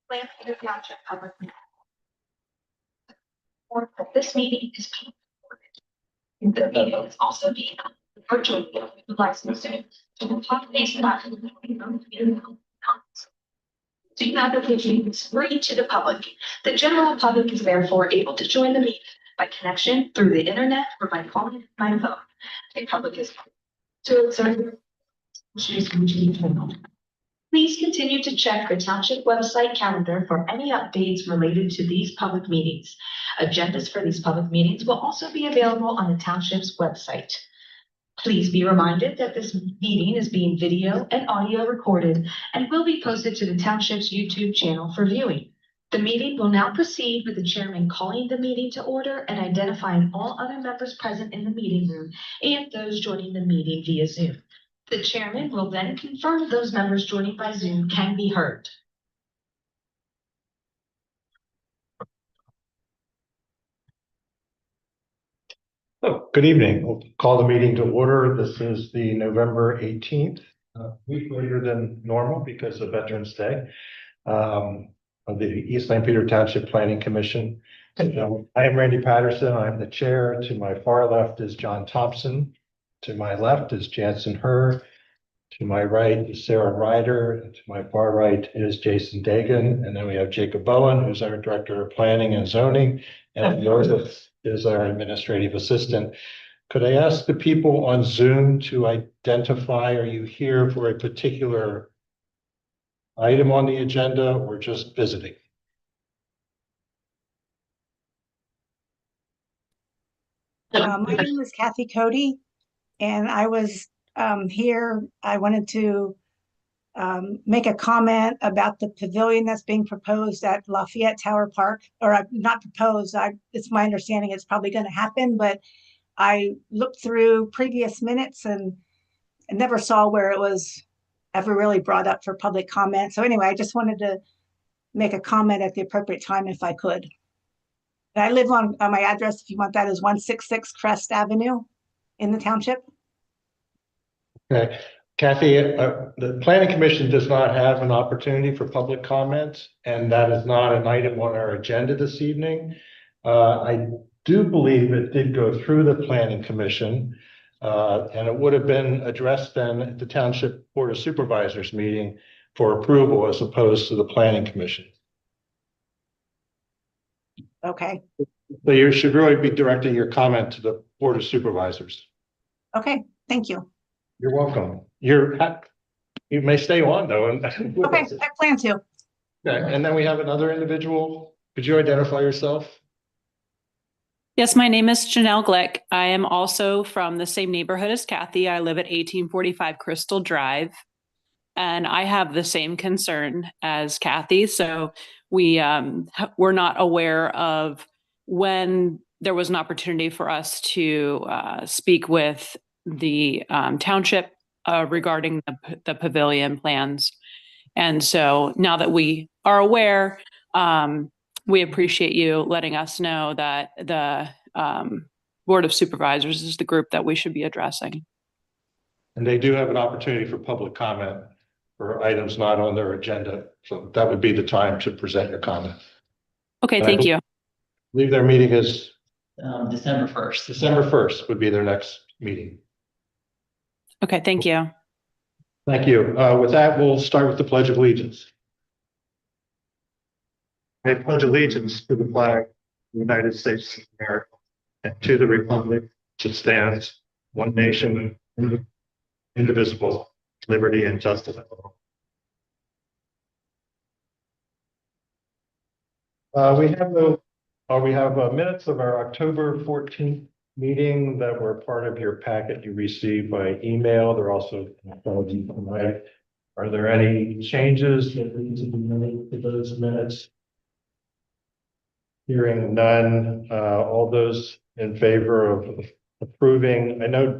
Plainfield Township Public Meeting. Or that this meeting is being recorded. The meeting is also being held virtually with license to the population the application is free to the public. The general public is therefore able to join the meeting by connection through the internet or by calling my phone. The public is to observe. Please continue to check the township website calendar for any updates related to these public meetings. Agendas for these public meetings will also be available on the township's website. Please be reminded that this meeting is being video and audio recorded and will be posted to the township's YouTube channel for viewing. The meeting will now proceed with the chairman calling the meeting to order and identifying all other members present in the meeting room and those joining the meeting via Zoom. The chairman will then confirm those members joining by Zoom can be heard. Oh, good evening. We'll call the meeting to order. This is the November 18th, week later than normal because of Veterans Day, of the East Lampeter Township Planning Commission. I am Randy Patterson. I'm the chair. To my far left is John Thompson. To my left is Jansen Herr. To my right is Sarah Ryder. And to my far right is Jason Dagan. And then we have Jacob Bowen, who's our Director of Planning and Zoning. And Joseph is our administrative assistant. Could I ask the people on Zoom to identify, are you here for a particular item on the agenda or just visiting? My name is Kathy Cody, and I was here. I wanted to make a comment about the pavilion that's being proposed at Lafayette Tower Park, or not proposed. It's my understanding it's probably going to happen, but I looked through previous minutes and never saw where it was ever really brought up for public comment. So anyway, I just wanted to make a comment at the appropriate time if I could. And I live on my address, if you want that, is 166 Crest Avenue in the township. Okay. Kathy, the Planning Commission does not have an opportunity for public comments, and that is not an item on our agenda this evening. I do believe it did go through the Planning Commission, and it would have been addressed then at the Township Board of Supervisors meeting for approval as opposed to the Planning Commission. Okay. So you should really be directing your comment to the Board of Supervisors. Okay, thank you. You're welcome. You may stay on though. Okay, I plan to. Okay, and then we have another individual. Could you identify yourself? Yes, my name is Janelle Glick. I am also from the same neighborhood as Kathy. I live at 1845 Crystal Drive, and I have the same concern as Kathy. So we're not aware of when there was an opportunity for us to speak with the township regarding the pavilion plans. And so now that we are aware, we appreciate you letting us know that the Board of Supervisors is the group that we should be addressing. And they do have an opportunity for public comment for items not on their agenda. So that would be the time to present your comment. Okay, thank you. I believe their meeting is December 1st. December 1st would be their next meeting. Okay, thank you. Thank you. With that, we'll start with the Pledge of Allegiance. I pledge allegiance to the flag of the United States of America and to the republic which stands, one nation, indivisible, liberty and justice for all. We have minutes of our October 14th meeting that were part of your packet you received by email. They're also in front of you tonight. Are there any changes that need to be made to those minutes? Hearing none, all those in favor of approving. I know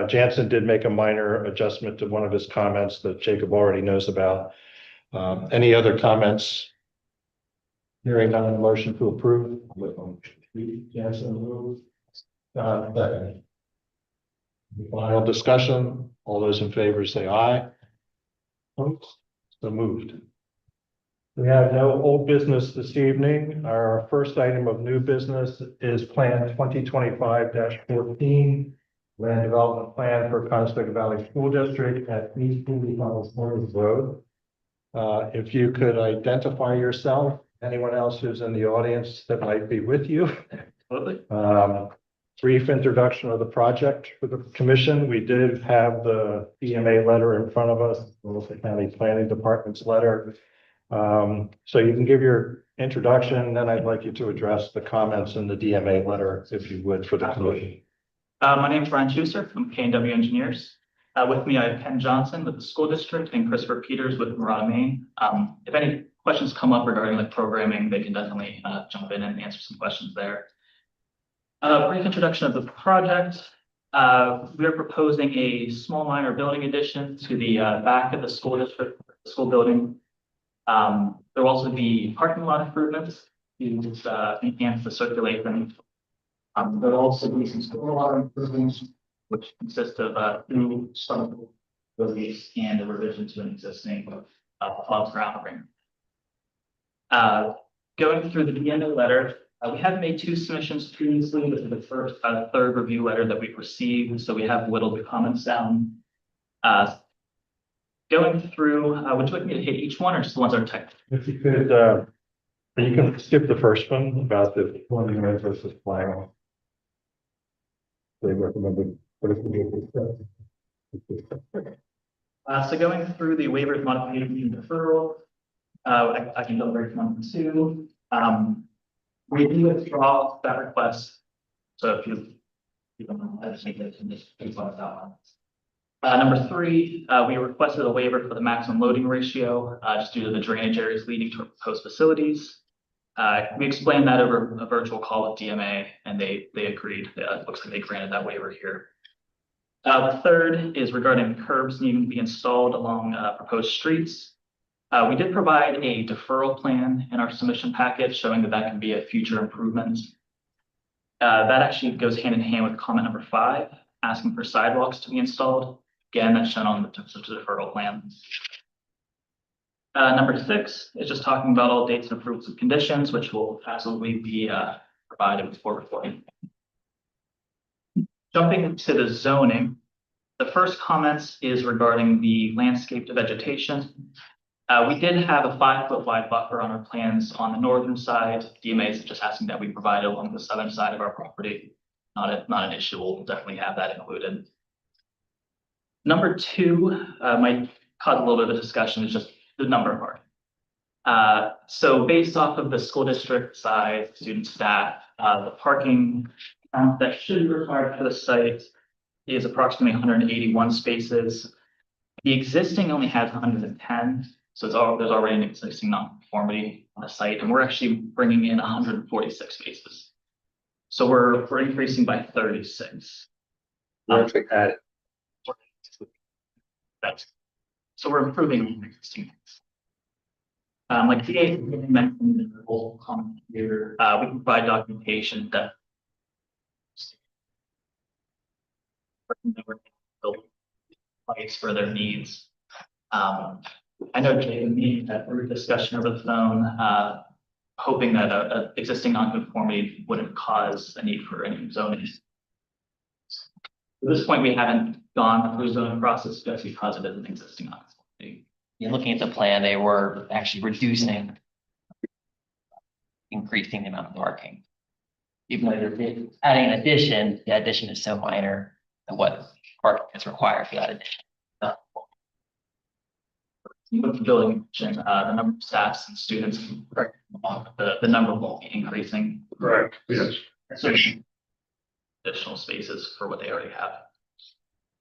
Jansen did make a minor adjustment to one of his comments that Jacob already knows about. Any other comments? Hearing none, motion to approve. Jansen moves. Second. Final discussion. All those in favor say aye. So moved. We have no old business this evening. Our first item of new business is Plan 2025-14, Land Development Plan for Conestoga Valley School District at East 45 Morris Road. If you could identify yourself, anyone else who's in the audience that might be with you. Absolutely. Brief introduction of the project for the commission. We did have the EMA letter in front of us, the Wilson County Planning Department's letter. So you can give your introduction, then I'd like you to address the comments in the DMA letter, if you would, for the commission. My name is Brian Schuster from K&W Engineers. With me, I have Ken Johnson with the school district and Christopher Peters with Marana, Maine. If any questions come up regarding like programming, they can definitely jump in and answer some questions there. Brief introduction of the project. We are proposing a small minor building addition to the back of the school district, school building. There will also be parking lot improvements to enhance the circulation. There will also be some stormwater improvements, which consist of new sump release and a revision to an existing above ground ring. Going through the DMA letter, we have made 2 submissions previously. This is the first, third review letter that we've received, so we have whittled the comments down. Going through, would you like me to hit each one or just the ones that are technical? If you could, you can skip the first one about the preliminary versus final. They recommended. So going through the waivers, modification, and deferral, I can go right to number 2. We do withdraw that request. So if you don't know, I just think that can just that one. Number 3, we requested a waiver for the maximum loading ratio, just due to the drainage areas leading to proposed facilities. We explained that over a virtual call with DMA, and they agreed. It looks like they granted that waiver here. The 3rd is regarding curbs needing to be installed along proposed streets. We did provide a deferral plan in our submission package showing that that can be a future improvement. That actually goes hand in hand with comment number 5, asking for sidewalks to be installed. Again, that's shown on the deferral plan. Number 6 is just talking about all dates and approvals of conditions, which will absolutely be provided before reporting. Jumping into the zoning, the first comments is regarding the landscaped vegetation. We did have a 5-foot wide buffer on our plans on the northern side. DMA is just asking that we provide it along the southern side of our property. Not an issue. We'll definitely have that included. Number 2 might cause a little bit of a discussion. Is just the number of parking. So based off of the school district size, student staff, the parking that should be required for the site is approximately 181 spaces. The existing only has 110, so there's already an existing non-conformity on the site, and we're actually bringing in 146 spaces. So we're increasing by 36. So we're improving existing. Like DA mentioned in the whole comment here, we can provide documentation that place for their needs. I know Jay and me had a brief discussion over the phone, hoping that a existing nonconformity wouldn't cause a need for any zoning. At this point, we haven't gone through the zoning process just because it is an existing nonconformity. Yeah, looking at the plan, they were actually increasing the amount of parking. Even though they're adding an addition, the addition is so minor that what parking is required for that addition. With the building, the number of staffs and students, the number won't be increasing. Correct. Yes. So additional spaces for what they already have.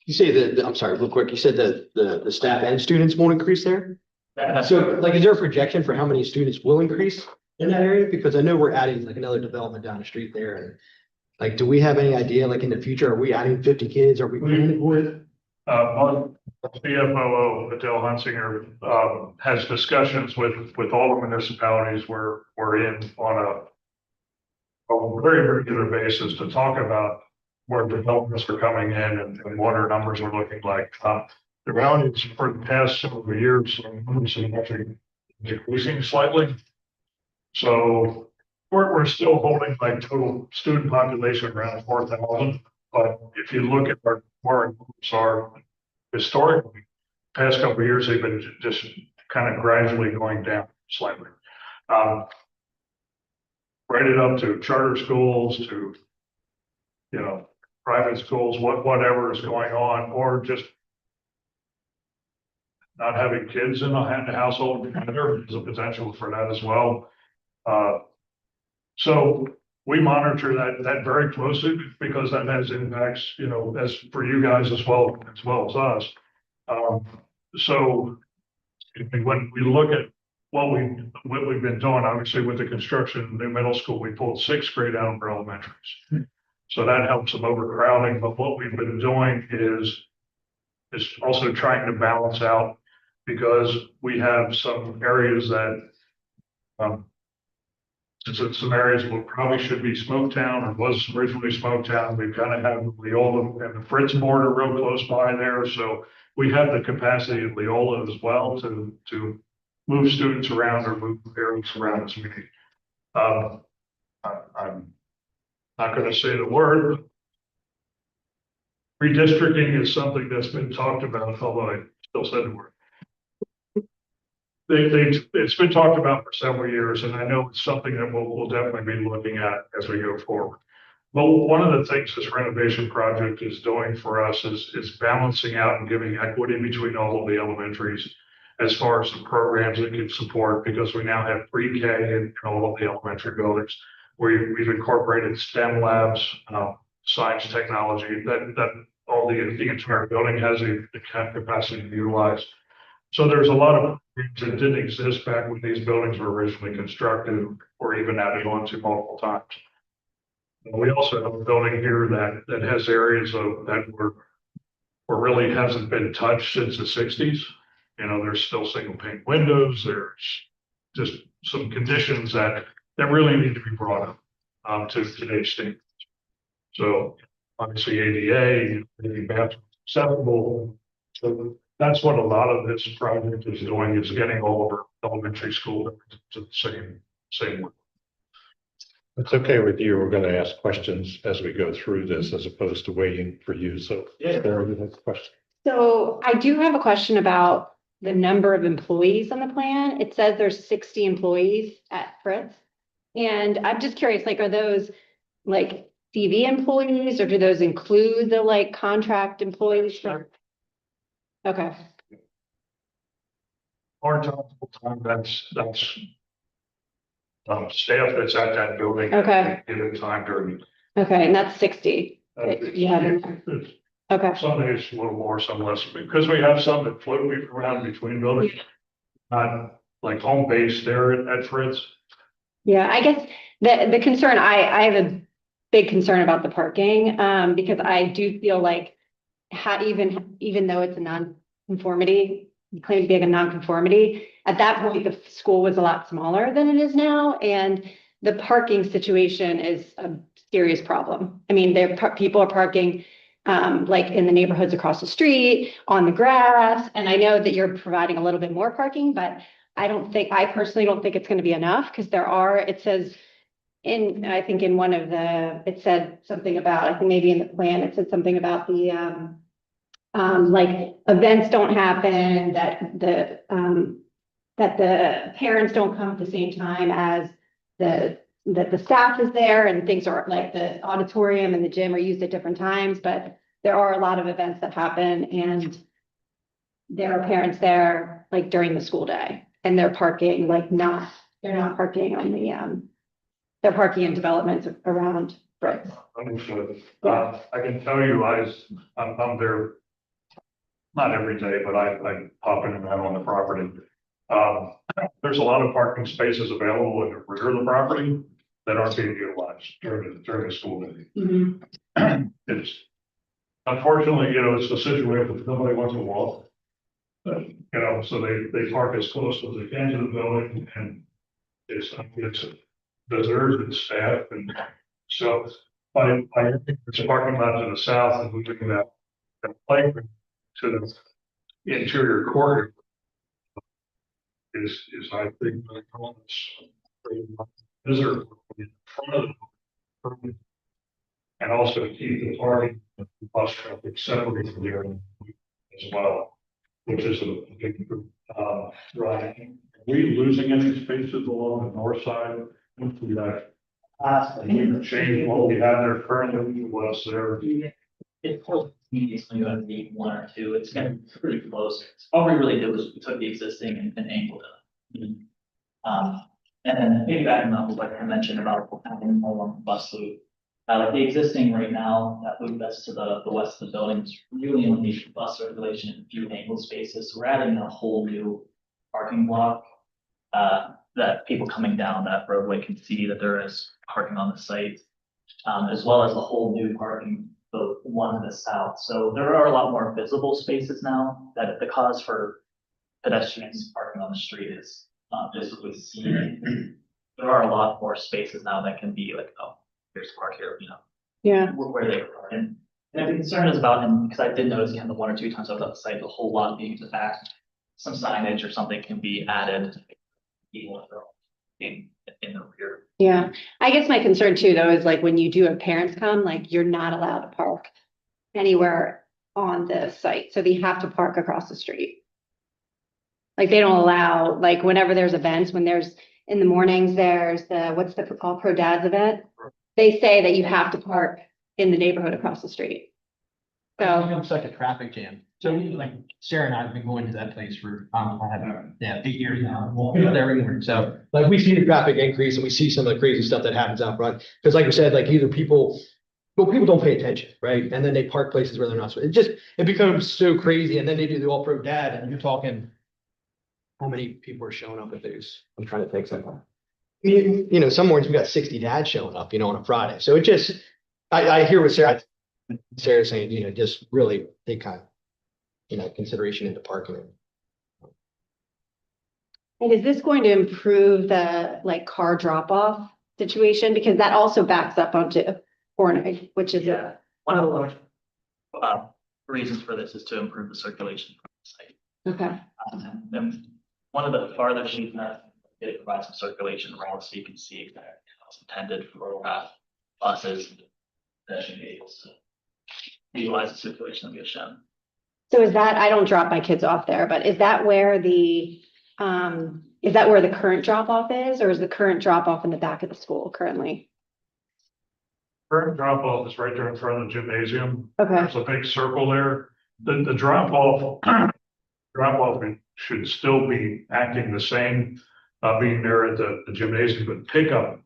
You say that, I'm sorry, real quick, you said that the staff and students won't increase there? That's So like, is there a projection for how many students will increase in that area? Because I know we're adding like another development down the street there. And like, do we have any idea, like in the future, are we adding 50 kids? Are we? Our CFOO, Adele Hunsinger, has discussions with all the municipalities we're in on a very regular basis to talk about where developments are coming in and what our numbers are looking like. The reality is for the past several years, decreasing slightly. So we're still holding like total student population around 4,000. But if you look at where our groups are historically, past couple of years, they've been just kind of gradually going down slightly. Right it up to charter schools, to, you know, private schools, whatever is going on, or just not having kids in the household. There is a potential for that as well. So we monitor that very closely because that has impacts, you know, as for you guys as well as us. So when we look at what we've been doing, obviously with the construction of the new middle school, we pulled 6th grade out of our elementaries. So that helps some overcrowding, but what we've been doing is also trying to balance out, because we have some areas that, some areas that probably should be Smoketown or was originally Smoketown. We kind of have Leola and the Fritz border real close by there. So we have the capacity at Leola as well to move students around or move areas around as we need. I'm not going to say the word. Redistricting is something that's been talked about, although I still said the word. It's been talked about for several years, and I know it's something that we'll definitely be looking at as we go forward. But one of the things this renovation project is doing for us is balancing out and giving equity between all of the elementaries as far as the programs that can support, because we now have pre-K in all of the elementary buildings. We've incorporated STEM labs, science, technology, that all the entire building has the capacity to utilize. So there's a lot of things that didn't exist back when these buildings were originally constructed, or even added on to multiple times. We also have a building here that has areas that were really hasn't been touched since the 60s. You know, there's still single pane windows. There's just some conditions that really need to be brought up to today's standards. So obviously ADA, maybe bathroom acceptable. So that's what a lot of this project is doing, is getting all of our elementary school to the same way. It's okay with you. We're going to ask questions as we go through this, as opposed to waiting for you. So, Sarah, you have a question? So I do have a question about the number of employees on the plan. It says there's 60 employees at Fritz. And I'm just curious, like, are those like CV employees, or do those include the like contract employees? Okay. Part-time, that's staff that's at that building. Okay. At any given time during. Okay, and that's 60. Yeah. It's Okay. some days a little more, some less, because we have some that float around between buildings. Not like home base there at Fritz. Yeah, I guess the concern, I have a big concern about the parking, because I do feel like even though it's a non-conformity, you claim to be a non-conformity, at that point, the school was a lot smaller than it is now, and the parking situation is a serious problem. I mean, people are parking like in the neighborhoods across the street, on the grass, and I know that you're providing a little bit more parking, but I personally don't think it's going to be enough, because it says I think in one of it said something about, I think maybe in the plan, it said something about the like events don't happen, that the parents don't come at the same time as that the staff is there, and things are like the auditorium and the gym are used at different times, but there are a lot of events that happen, and there are parents there like during the school day, and they're parking they're not parking on the they're parking in developments around Fritz. Understood. I can tell you, I'm there not every day, but I pop in and out on the property. There's a lot of parking spaces available in the rear of the property that aren't being utilized during the school day. Mm-hmm. It's unfortunately, it's a situation that nobody wants to walk. So they park as close as they can to the building, and it's visitors and staff, and so I think there's a parking lot to the south, and we're looking at playground to the interior corridor. is I think visitor in front of the and also keep the parking bus traffic separate from the area as well, which is a big, right. Are we losing any spaces along the north side? We got change what we have there currently was there. It's close immediately, you have the one or two, it's gonna be pretty close. All we really did was we took the existing and angled it. And then maybe back up, like I mentioned about having more along the bus loop. Like the existing right now, that loop that's to the west of the building is really only bus circulation and a few angled spaces. So we're adding a whole new parking block. That people coming down that roadway can see that there is parking on the site. As well as a whole new parking, the one to the south. So there are a lot more visible spaces now that the cause for pedestrians parking on the street is visibly seen. There are a lot more spaces now that can be like, oh, here's park here, you know, Yeah. where they are. And the concern is about, and because I did notice kind of one or two times I was at the site, the whole lot being in the back, some signage or something can be added. In the rear. Yeah, I guess my concern too, though, is like when you do have parents come, like you're not allowed to park anywhere on the site, so they have to park across the street. Like they don't allow, like whenever there's events, when there's in the mornings, there's the, what's the called Pro Dads event? They say that you have to park in the neighborhood across the street. So, It's like a traffic jam. So like Sarah and I have been going to that place for, I have, 8 years now. We'll go there every morning. So like we see the traffic increase and we see some of the crazy stuff that happens out front. Because like you said, like either people don't pay attention, right? And then they park places where they're not. It becomes so crazy. And then they do the all pro dad and you're talking, how many people are showing up at those? I'm trying to think something. You know, some mornings we got 60 dads showing up, you know, on a Friday. So it just, I hear what Sarah's saying, you know, just really take kind of, you know, consideration into parking. and is this going to improve the like car drop off situation? Because that also backs up onto Hornig, which is Yeah, one of the reasons for this is to improve the circulation from the site. okay. And one of the farther sheets that it provides some circulation around so you can see exactly how it's intended for buses and pedestrian vehicles to utilize the circulation that we have shown. So is that, I don't drop my kids off there, but is that where the current drop off is, or is the current drop off in the back of the school currently? Current drop off is right there in front of the gymnasium. Okay, There's a big circle there. The drop off should still be acting the same, being there at the gymnasium, but pickup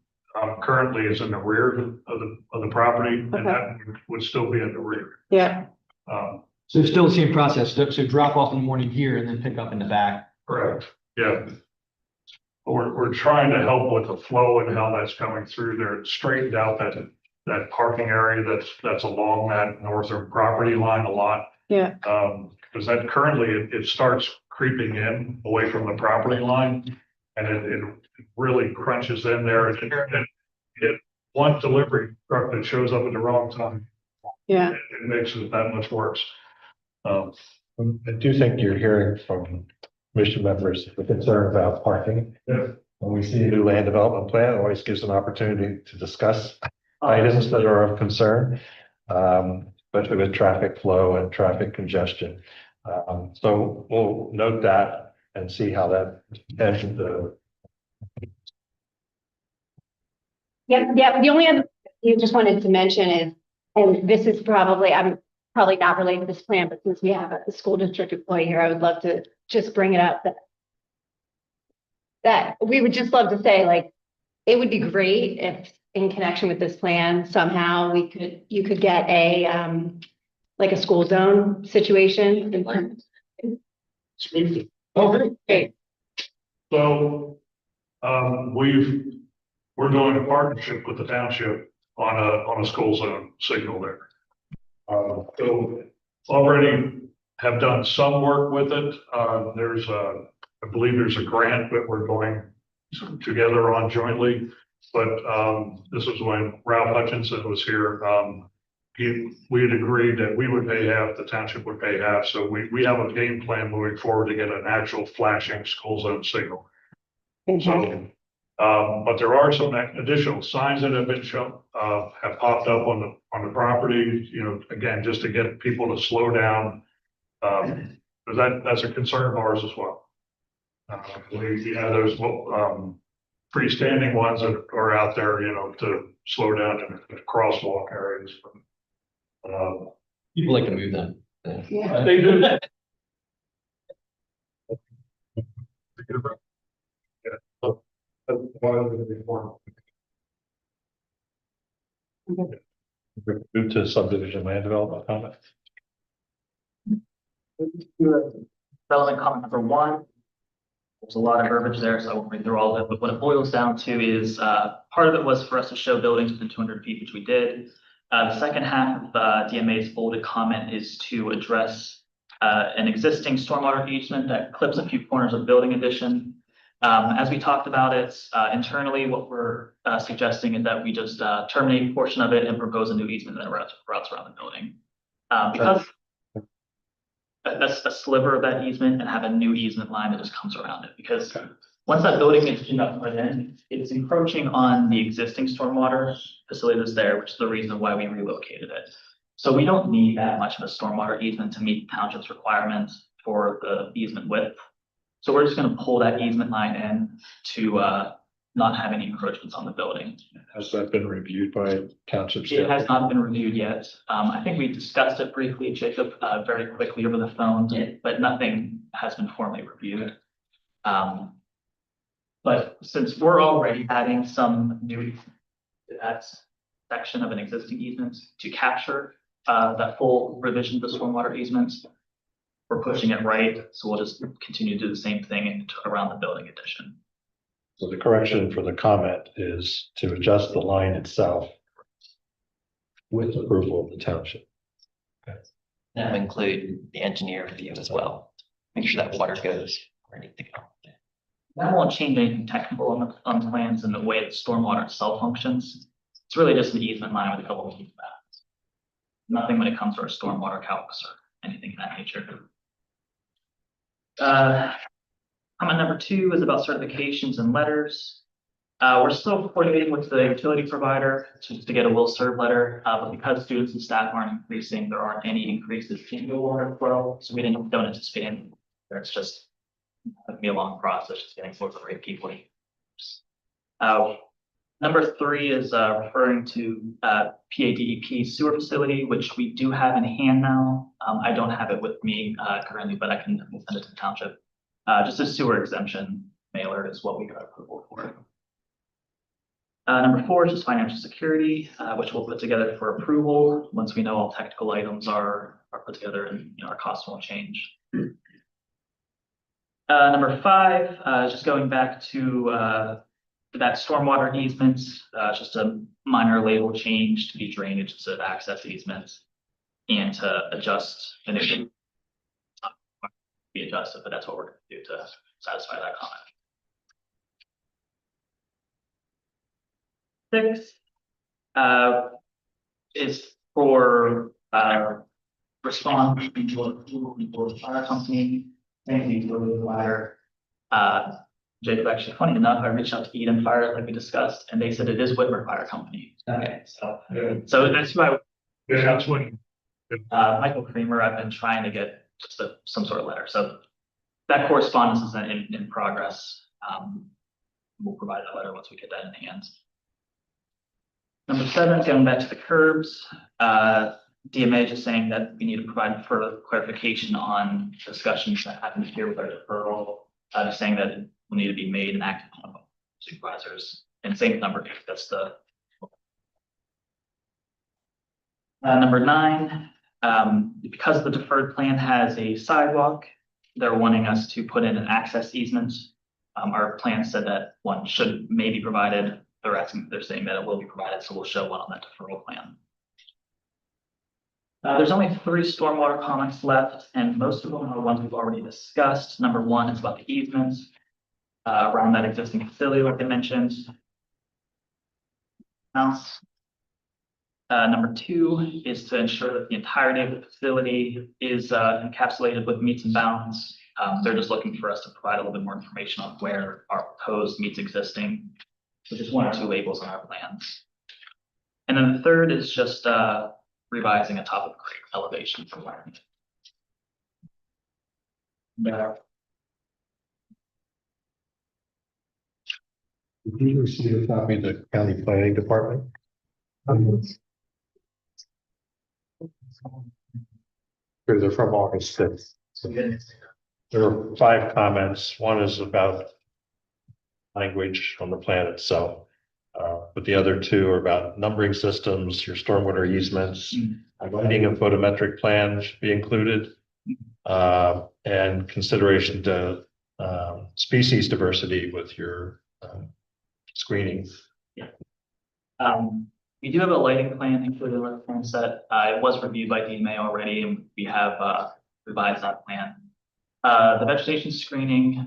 currently is in the rear of the property, and that would still be in the rear. yeah, So it's still the same process. So drop off in the morning here and then pick up in the back. Correct, yeah. But we're trying to help with the flow and how that's coming through there. It's straightened out that parking area that's along that northern property line a lot. yeah, Because that currently it starts creeping in away from the property line. And it really crunches in there. And it one delivery truck that shows up at the wrong time, yeah. it makes it that much worse. I do think you're hearing from commission members the concern about parking. Yeah. When we see a new land development plan, it always gives an opportunity to discuss items that are of concern, especially with traffic flow and traffic congestion. So we'll note that and see how that heads into. Yeah, the only other, you just wanted to mention is, and this is probably, I'm probably not related to this plan, but since we have a school district employee here, I would love to just bring it up that we would just love to say, like, it would be great if in connection with this plan, somehow you could get a, like a school zone situation. Okay. Great. So, we're doing a partnership with the township on a school zone signal there. So already have done some work with it. I believe there's a grant that we're going together on jointly. But this was when Ralph Hutchinson was here. we had agreed that we would pay half, the township would pay half, so we have a game plan moving forward to get an actual flashing school zone signal. Fantastic. So, but there are some additional signs that have been shown, have popped up on the property, you know, again, just to get people to slow down. Because that's a concern of ours as well. We have those, freestanding ones that are out there, you know, to slow down in the crosswalk areas. People like to move them. Yeah. They do. Move to subdivision land development comment. Development comment number one. There's a lot of verbiage there, so I won't read through all of it, but what it boils down to is, part of it was for us to show buildings within 200 feet, which we did. The second half of DMA's bolded comment is to address an existing stormwater easement that clips a few corners of building addition. As we talked about it internally, what we're suggesting is that we just terminate a portion of it and propose a new easement that routes around the building. Because that's a sliver of that easement and have a new easement line that just comes around it, because once that building is put in, it's encroaching on the existing stormwater facility that's there, which is the reason why we relocated it. So we don't need that much of a stormwater easement to meet the township's requirements for the easement width. So we're just gonna pull that easement line in to not have any encroachments on the building. Has that been reviewed by township It staff? has not been reviewed yet. I think we discussed it briefly, Jacob, very quickly over the phone, but nothing has been formally reviewed. But since we're already adding some new, that section of an existing easement to capture that full revision of the stormwater easements, we're pushing it right, so we'll just continue to do the same thing around the building addition. So the correction for the comment is to adjust the line itself with approval of the township. That will include the engineer review as well. Make sure that water goes where it needs to go. That won't change anything technical on the plans and the way that stormwater itself functions. It's really just an easement line with a couple of key facts. Nothing when it comes to our stormwater calcs or anything of that nature. Comment number two is about certifications and letters. We're still coordinating with the utility provider to get a will serve letter, but because students and staff aren't increasing, there aren't any increases in the water flow, so we don't anticipate any. It's just gonna be a long process, just getting forward the right people. Number three is referring to PADEP sewer facility, which we do have in hand now. I don't have it with me currently, but I can send it to the township. Just a sewer exemption mailer is what we got approval for. Number four is just financial security, which we'll put together for approval once we know all technical items are put together and our costs won't change. Number five, just going back to that stormwater easements, just a minor label change to be drainage instead of access easements, and to adjust initially. Be adjusted, but that's what we're going to do to satisfy that comment. 6 is for response to fire company. Thank you for the fire. Jacob, actually, funny enough, I reached out to Eden Fire like we discussed, and they said it is Whitmer Fire Company. Okay, so that's why That's when, Michael Kramer, I've been trying to get just some sort of letter. So that correspondence is in progress. We'll provide that letter once we get that in hand. Number 7, going back to the curbs, DMA is just saying that we need to provide further clarification on discussions that happened here with our deferral. Just saying that it will need to be made and acted on by supervisors. And same number 8, that's the number 9. Because the deferred plan has a sidewalk, they're wanting us to put in an access easement. Our plan said that one should may be provided. They're saying that it will be provided, so we'll show one on that deferral plan. There's only 3 stormwater comments left, and most of them are ones we've already discussed. Number 1 is about the easements around that existing facility, like I mentioned. Now, Number two is to ensure that the entirety of the facility is encapsulated with meets and bounds. They're just looking for us to provide a little bit more information on where our proposed meets existing, so just one or two labels on our plans. And then the third is just revising a top of grade elevation for wiring. Did you receive a copy of the county planning department? They're from August 5th. There are 5 comments. One is about language on the plan itself. But the other 2 are about numbering systems, your stormwater easements, writing a photometric plan should be included. And consideration to species diversity with your screening. We do have a lighting plan included in the plan set. It was reviewed by DMA already, and we have revised that plan. The vegetation screening,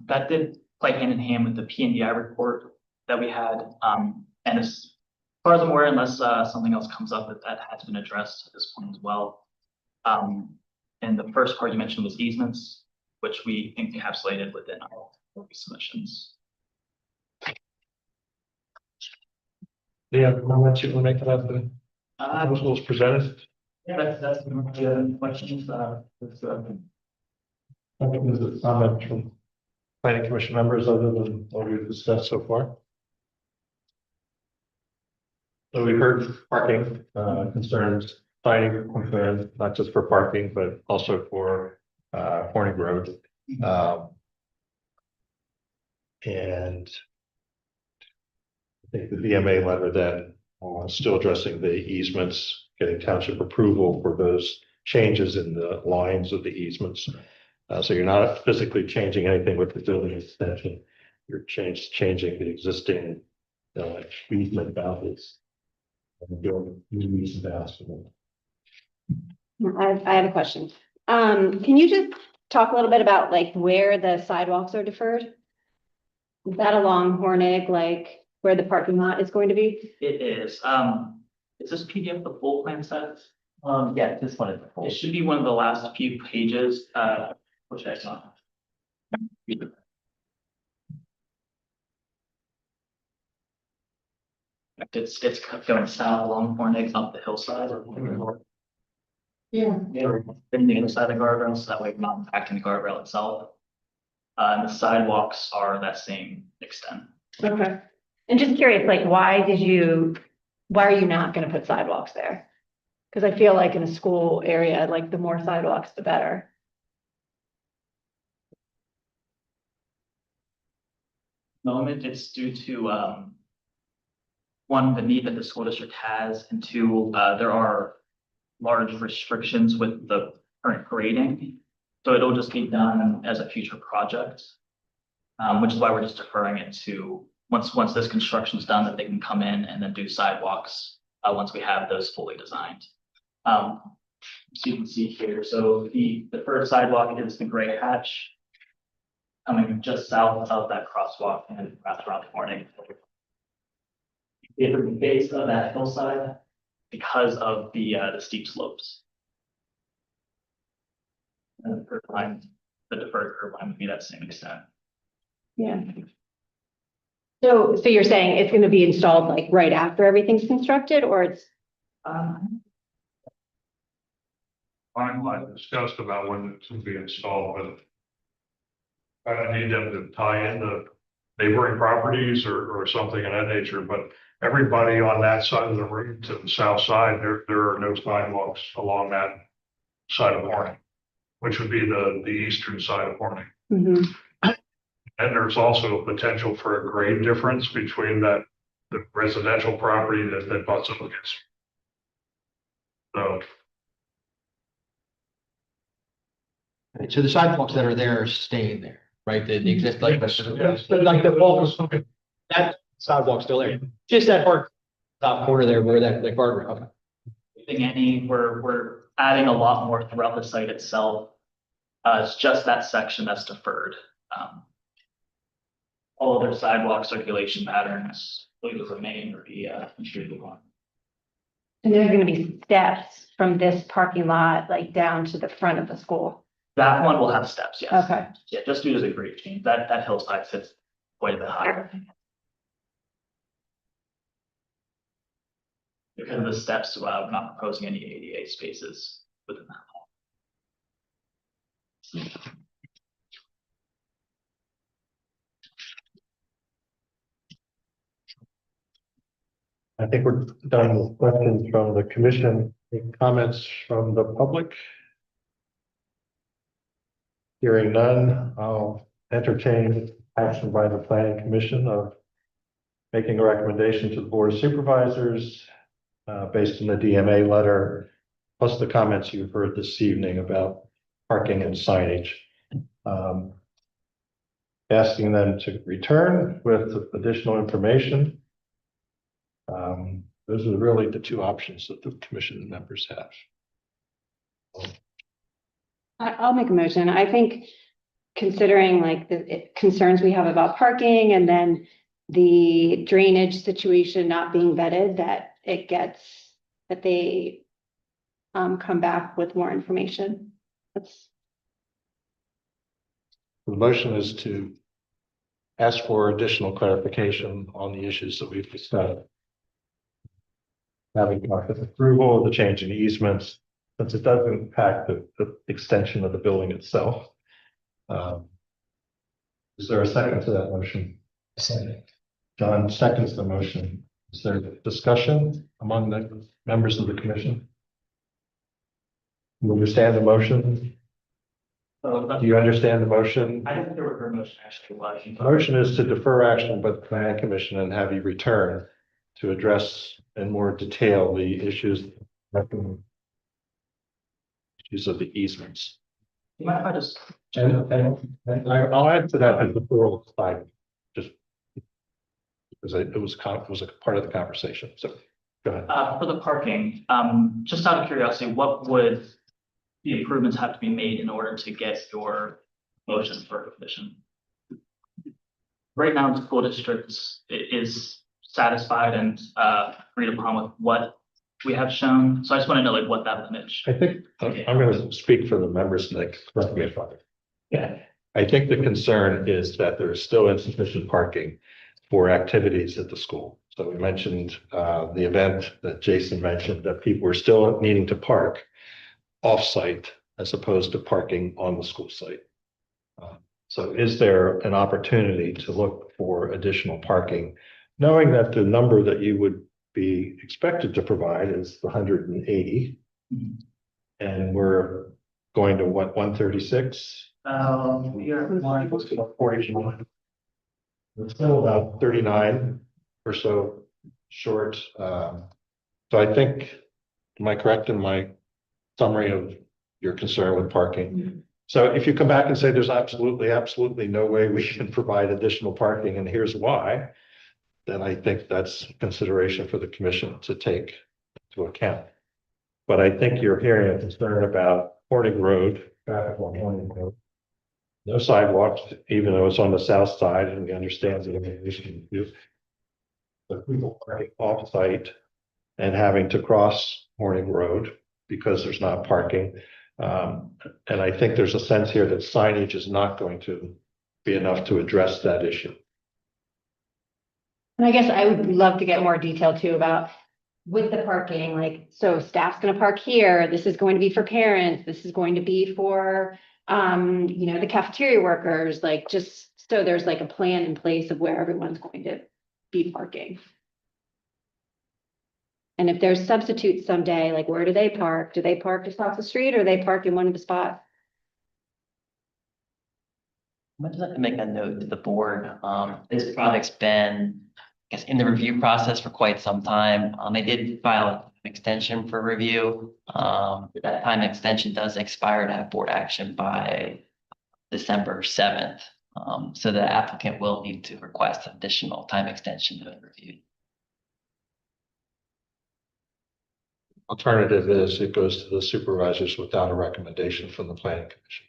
that did play hand in hand with the PNDI report that we had. And as far as I'm aware, unless something else comes up, that has been addressed at this point as well. And the first part you mentioned was easements, which we encapsulated within our submissions. Yeah, comments you want to make about the proposals presented? Yeah, that's the questions. Is it comment from planning commission members other than what we've discussed so far? So we've heard parking concerns, finding concerns, not just for parking, but also for Horning Road. And I think the DMA letter then still addressing the easements, getting township approval for those changes in the lines of the easements. So you're not physically changing anything with the building extension. You're changing the existing easement boundaries. And doing new easement bounds for them. I have a question. Can you just talk a little bit about like where the sidewalks are deferred? Is that along Hornig, like where the parking lot is going to be? It is. Is this PDF the full plan set? Yeah, this one is the full. It should be one of the last few pages, which I saw. It's going south along Hornig up the hillside. Yeah. Been the other side of the guardrail, so that way we're not impacting the guardrail itself. And the sidewalks are that same extent. Okay. And just curious, like, why are you not gonna put sidewalks there? Cause I feel like in a school area, like the more sidewalks, the better. Moment, it's due to, one, the need that the school district has, and 2, there are large restrictions with the current grading. So it'll just be done as a future project, which is why we're just deferring it to once this construction is done, that they can come in and then do sidewalks once we have those fully designed. So you can see here, so the first sidewalk is the gray hatch coming just south of that crosswalk and wraps around the corner. At the base of that hillside because of the steep slopes. And the curb line, the deferred curb line would be that same extent. Yeah. So you're saying it's gonna be installed like right after everything's constructed, or it's? I discussed about when it's to be installed, but I need them to tie in the neighboring properties or something of that nature, but everybody on that side of the road to the south side, there are no sidewalks along that side of Horning, which would be the eastern side of Horning. Mhm. And there's also a potential for a grade difference between the residential property that butts up against. So. Right, so the sidewalks that are there are staying there, right? They exist like, Yes. like the bulk, that sidewalk's still there. Just that part, top corner there where that guardrail. Okay. We're adding a lot more throughout the site itself. It's just that section that's deferred. All other sidewalk circulation patterns will either remain or be contributed on. And there's gonna be steps from this parking lot, like down to the front of the school. That one will have steps, yes. Okay. Yeah, just due to the grade change, that hillside sits quite a bit higher. Because of the steps, we're not proposing any ADA spaces within that. I think we're done with questions from the commission. Any comments from the public? Hearing none, I'll entertain action by the planning commission of making a recommendation to the board of supervisors based on the DMA letter, plus the comments you've heard this evening about parking and signage. Asking them to return with additional information. Those are really the two options that the commission members have. I'll make a motion. I think considering like the concerns we have about parking and then the drainage situation not being vetted, that they come back with more information. That's The motion is to ask for additional clarification on the issues that we've discussed. Having market approval, the change in easements, since it does impact the extension of the building itself. Is there a second to that motion? Second. John seconds the motion. Is there discussion among the members of the commission? You understand the motion? Do you understand the motion? I think there were her motion actually was. The motion is to defer action by the planning commission and have you return to address in more detail the issues of the easements. You mind if I just? And I'll add to that as the plural side, just because it was a part of the conversation. So go ahead. For the parking, just out of curiosity, what would the improvements have to be made in order to get your motion for condition? Right now, the school district is satisfied and agreed upon with what we have shown. So I just want to know like what that limit. I think I'm going to speak for the members, Nick. Correct me if I'm. Yeah. I think the concern is that there is still insufficient parking for activities at the school. So we mentioned the event that Jason mentioned, that people are still needing to park off-site as opposed to parking on the school site. So is there an opportunity to look for additional parking, knowing that the number that you would be expected to provide is the 180? And we're going to what, 136? We are 41. It's still about 39 or so short. So I think, am I correct in my summary of your concern with parking? So if you come back and say there's absolutely no way we can provide additional parking and here's why, then I think that's consideration for the commission to take into account. But I think you're hearing a concern about Horning Road, traffic on Horning Road. No sidewalks, even though it's on the south side, and we understand the limitations. But people parking off-site and having to cross Horning Road because there's not parking. And I think there's a sense here that signage is not going to be enough to address that issue. And I guess I would love to get more detail too about with the parking, like, so staff's gonna park here, this is going to be for parents, this is going to be for, the cafeteria workers, like, just so there's like a plan in place of where everyone's going to be parking. And if there's substitutes someday, like, where do they park? Do they park across the street or they park in one of the spots? I'd just like to make a note to the board. This project's been, I guess, in the review process for quite some time. They did file an extension for review. That time extension does expire to have board action by December 7th. So the applicant will need to request additional time extension to be reviewed. Alternative is it goes to the supervisors without a recommendation from the planning commission.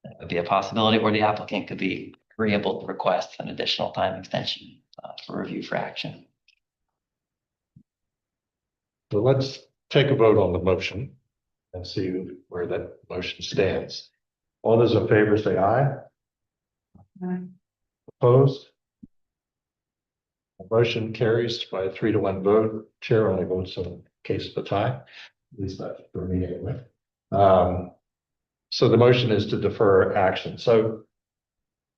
That would be a possibility, or the applicant could be agreeable to request an additional time extension for review for action. So let's take a vote on the motion and see where that motion stands. All those in favor say aye. Opposed? The motion carries by a 3-1 vote. Chair only votes in case of a tie, at least that's for me anyway. So the motion is to defer action. So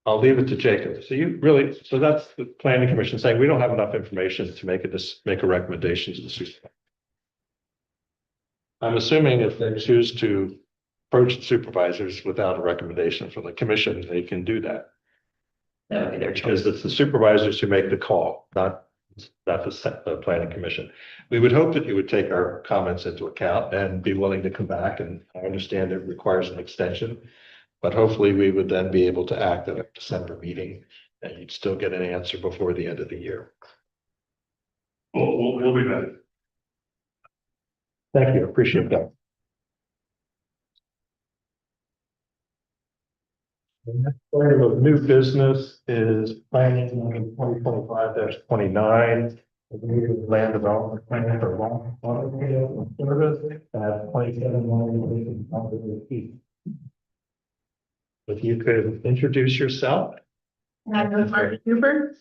I'll leave it to Jacob. So that's the planning commission saying we don't have enough information to make a recommendation to the supervisor. I'm assuming if they choose to approach the supervisors without a recommendation from the commission, they can do that. That would be their choice. Because it's the supervisors who make the call, not the planning commission. We would hope that you would take our comments into account and be willing to come back, and I understand it requires an extension. But hopefully we would then be able to act at a December meeting and you'd still get an answer before the end of the year. We'll be back. Thank you, appreciate that. The next item of new business is planning 2025-29. Land development plan for long service at 27 feet. If you could introduce yourself. I'm Martin Huber.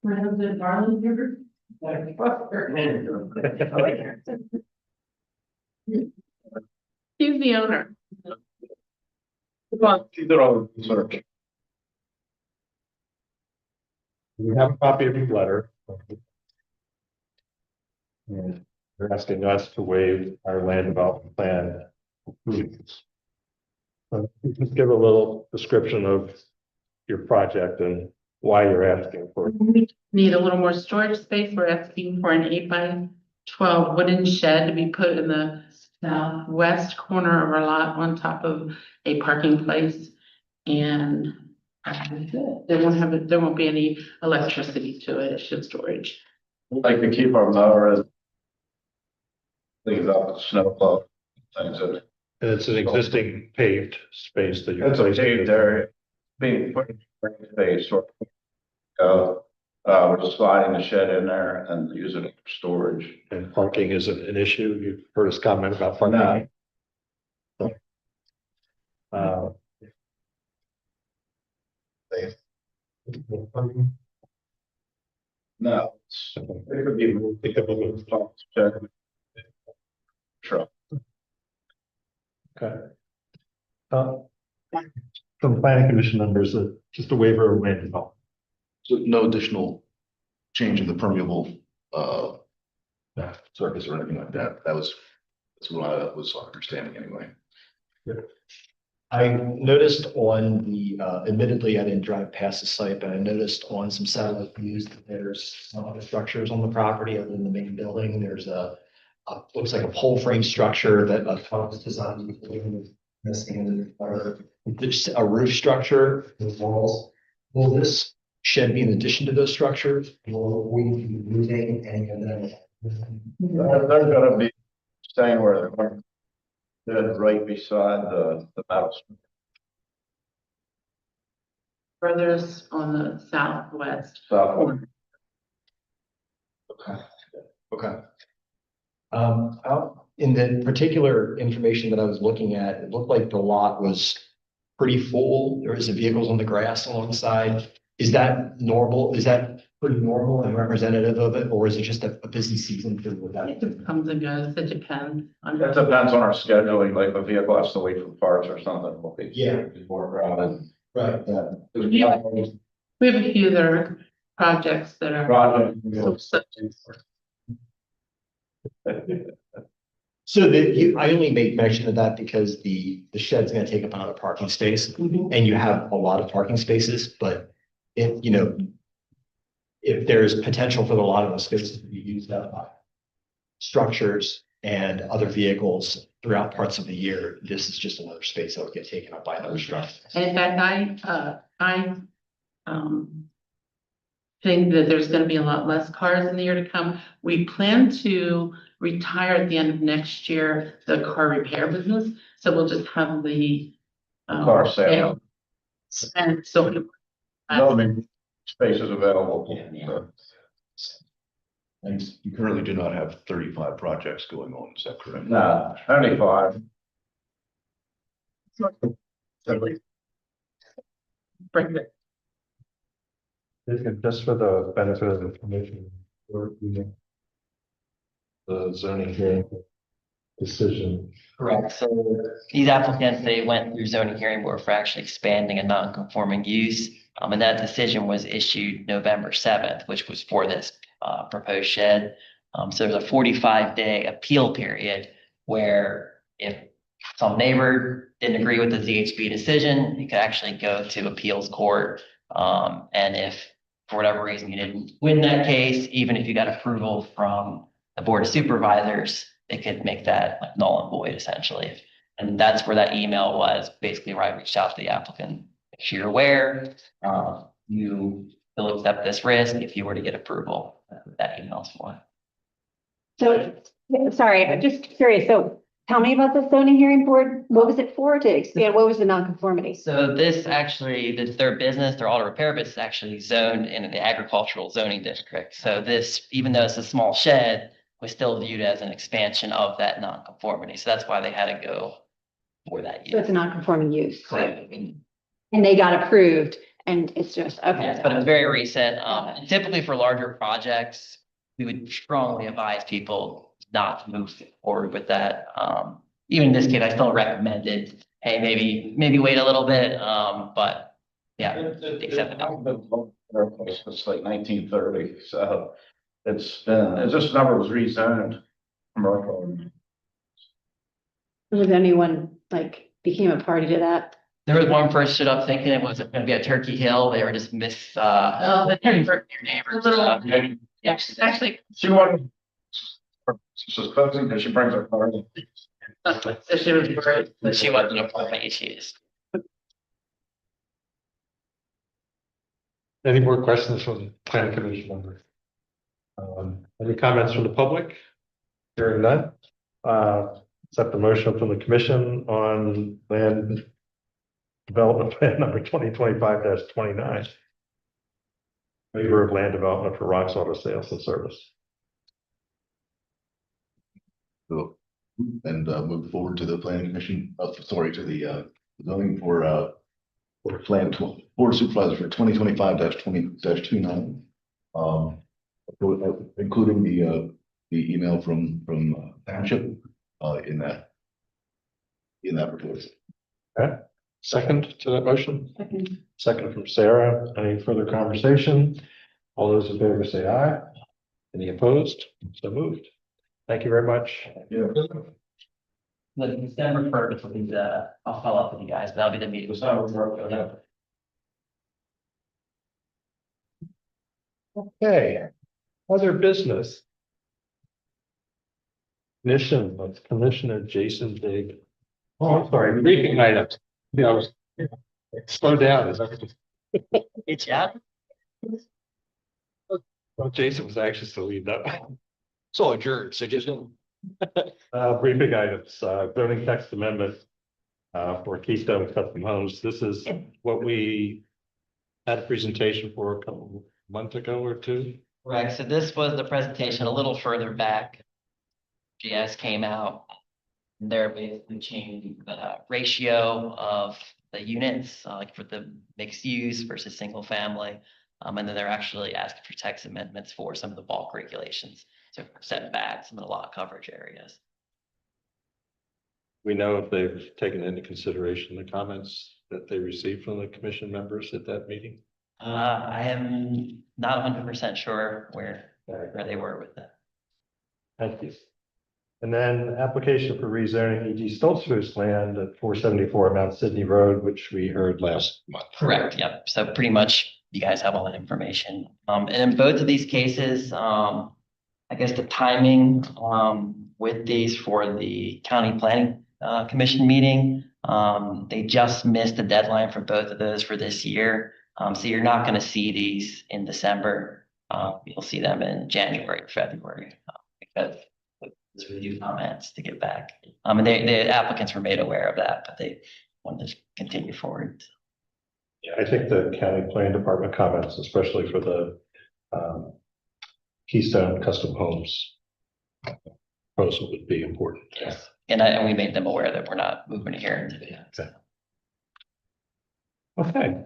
My husband Marlon Huber. He's the owner. We have a copy of your letter. And you're asking us to waive our land development plan. So just give a little description of your project and why you're asking for it. We need a little more storage space. We're asking for an 8x12 wooden shed to be put in the southwest corner of our lot on top of a parking place. And there won't be any electricity to it. It's just storage. Like to keep our mower as things up, snow plow, things that. And it's an existing paved space that you're That's a placing. paved area, being put in space or. We're just sliding the shed in there and using it for storage. And parking isn't an issue. You've heard us comment about parking. No. It could be moved. It could be moved. Shed. Truck. Okay. From planning commission members, just a waiver of land development. So no additional change in the permeable surface or anything like that. That's what I was understanding anyway. I noticed on the, admittedly, I didn't drive past the site, but I noticed on some satellite views that there's some other structures on the property other than the main building. There's looks like a pole frame structure that a tunnel is designed to be missing, or just a roof structure with walls. Will this shed be in addition to those structures? Will we be moving any of them? They're gonna be staying where they're going. They're right beside the house. Brothers on the southwest. So. Okay. In the particular information that I was looking at, it looked like the lot was pretty full. There was vehicles on the grass alongside. Is that normal? Is that pretty normal and representative of it, or is it just a busy season with that? It comes and goes. It depends on. It depends on our scheduling, like if a vehicle has to wait for parts or something, we'll be. Yeah. More crowded. Right. Yeah. We have a few other projects that are. Project. So I only made mention of that because the shed's gonna take up another parking space, and you have a lot of parking spaces, but if, if there's potential for a lot of those spaces to be used up by structures and other vehicles throughout parts of the year, this is just another space that would get taken up by another structure. And in fact, I think that there's gonna be a lot less cars in the year to come. We plan to retire at the end of next year, the car repair business, so we'll just have the Car sale. And so. No big spaces available. Yeah. And you currently do not have 35 projects going on, is that correct? No, only five. Bring it. Just for the benefit of the commission, the zoning hearing decision. Correct. So these applicants, they went through zoning hearing board for actually expanding a non-conforming use. And that decision was issued November 7th, which was for this proposed shed. So there's a 45-day appeal period where if some neighbor didn't agree with the ZHB decision, you could actually go to appeals court. And if for whatever reason you didn't win that case, even if you got approval from the board of supervisors, they could make that like null and void essentially. And that's where that email was, basically where I reached out to the applicant. If you're aware, you will accept this risk if you were to get approval. That email's for. So, sorry, I'm just curious. So tell me about the zoning hearing board. What was it for? To expand, what was the nonconformity? So this actually, their business, their auto repair business is actually zoned in the agricultural zoning district. So this, even though it's a small shed, was still viewed as an expansion of that nonconformity. So that's why they had to go for that So it's use. a non-conforming use. Correct. And they got approved and it's just, okay. Yes, but it was very recent. And typically for larger projects, we would strongly advise people not to move forward with that. Even in this case, I still recommended, hey, maybe wait a little bit. But yeah, accept it. It's like 1930, so it's this number was rezoned commercial. Was anyone like became a party to that? There was one person stood up thinking it was going to be a Turkey Hill. They were just The neighbor. your neighbors. The little- Yeah, actually, She wasn't supposing that she brings her car. so she was great. But she wasn't a part of my issues. Any more questions from the planning commission members? Any comments from the public? Hearing none. Accept the motion from the commission on land development plan number 2025-29. Waiver of land development for Rock's Auto Sales and Service. So, and move forward to the planning commission, to the zoning for plan board of supervisors for 2025-20-29. Including the email from township in that proposal. Okay, second to that motion? Second. Second from Sarah. Any further conversation? All those in favor say aye. Any opposed? So moved. Thank you very much. Yeah. The December 1st will be I'll follow up with you guys, but that'll be the meeting. Okay, other business. Commissioner Jason Big. Oh, I'm sorry, briefing items. Yeah, I was slow down. Is that Good job. well, Jason was anxious to lead that. So adjourned, so just. Briefing items, zoning text amendment. For Keystone Custom Homes. This is what we had a presentation for a couple months ago or two. Correct. So this was the presentation a little further back. GS came out. And they're basically changing the ratio of the units, like for the mixed use versus single family. And then they're actually asking for text amendments for some of the bulk regulations. So setbacks, some of the lot coverage areas. We know if they've taken into consideration the comments that they received from the commission members at that meeting. I am not 100% sure where they were with that. Thank you. And then application for rezoning E.G. Stoltzfus land at 474 Mount Sydney Road, which we heard last month. Correct, yep. So pretty much you guys have all that information. And in both of these cases, I guess the timing with these for the county planning commission meeting, they just missed the deadline for both of those for this year. So you're not going to see these in December. You'll see them in January, February, because those review comments to get back. And the applicants were made aware of that, but they wanted to continue forward. Yeah, I think the county planning department comments, especially for the Keystone Custom Homes proposal would be important. Yes. And we made them aware that we're not moving here. Okay,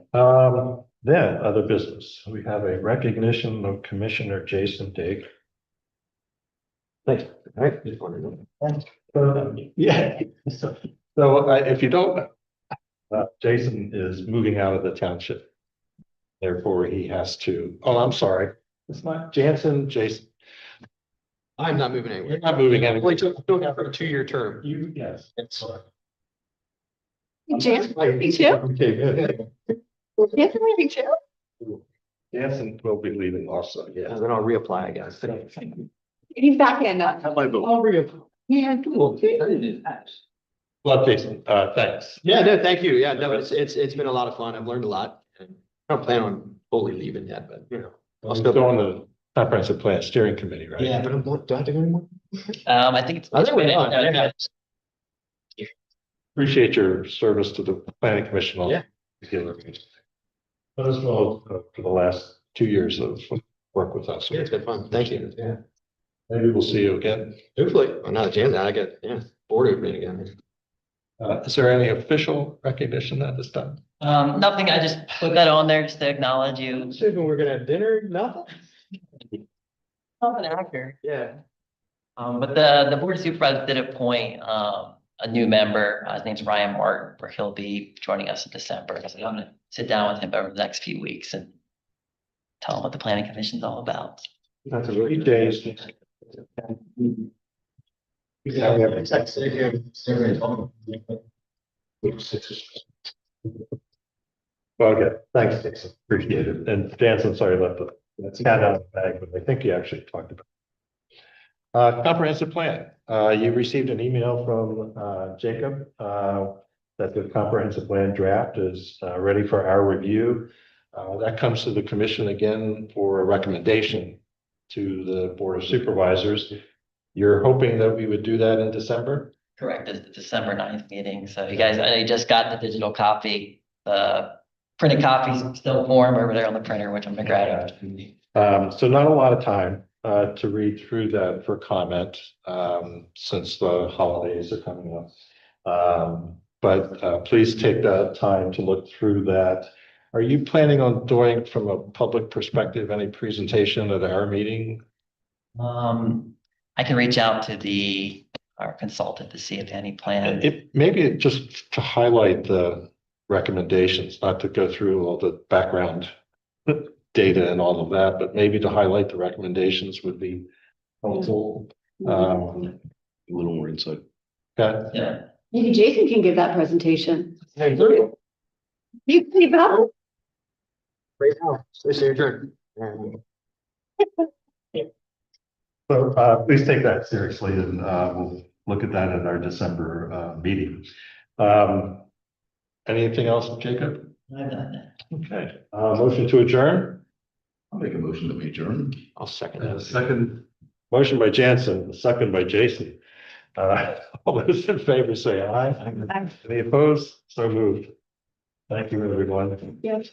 then other business. We have a recognition of Commissioner Jason Digg. Thanks. All right. Yeah. So if you don't, Jason is moving out of the township. Therefore, he has to, oh, I'm sorry. It's not Jansen, Jason. I'm not moving anywhere. You're not moving anywhere. Only took for a 2-year term. You, yes. Jansen, me too? Okay, good. Jansen, me too? Jansen will be leaving also, yes. Then I'll reapply, I guess. He's back in. Have my vote. I'll reapply. Yeah, cool. Well, Jason, thanks. Yeah, no, thank you. Yeah, no, it's been a lot of fun. I've learned a lot. I don't plan on fully leaving yet, but you know. I'll still go on the comprehensive plan steering committee, right? Yeah, but do I have to go anymore? I think it's. I think we're done. Yeah. Appreciate your service to the planning commission. Yeah. As well, for the last 2 years of work with us. Yeah, it's been fun. Thank you. Yeah. Maybe we'll see you again. Hopefully, well, now that Jan's out, I get, yeah, board opening again. Is there any official recognition at this time? Nothing, I just put that on there just to acknowledge you. When we're gonna have dinner, nothing? I'm an actor. Yeah. But the board of supervisors did appoint, a new member, his name's Ryan Martin, where he'll be joining us in December. So I'm gonna sit down with him over the next few weeks and tell him what the planning commission's all about. That's a really days. Okay, thanks, Jason. Appreciate it. And Jansen, sorry, left the cat out of the bag, but I think you actually talked about it. Comprehensive plan. You received an email from Jacob that the comprehensive plan draft is ready for our review. That comes to the commission again for a recommendation to the Board of Supervisors. You're hoping that we would do that in December? Correct, it's the December 9th meeting. So you guys, I just got the digital copy, the printed copies still form over there on the printer, which I'm gonna grab. So not a lot of time to read through that for comment, since the holidays are coming up. But please take that time to look through that. Are you planning on doing, from a public perspective, any presentation at our meeting? I can reach out to our consultant to see if any plan. Maybe just to highlight the recommendations, not to go through all the background data and all of that, but maybe to highlight the recommendations would be helpful. A little more insight. Okay. Yeah. Maybe Jason can give that presentation. Hey, Lou. You can leave out. Right now, stay your turn. So please take that seriously and we'll look at that at our December meeting. Anything else, Jacob? I've done that. Okay, motion to adjourn? I'll make a motion that we adjourn. I'll second And a that. second, motion by Jansen, a second by Jason. All those in favor say aye. Aye. Any opposed? So moved. Thank you, everyone. Yes.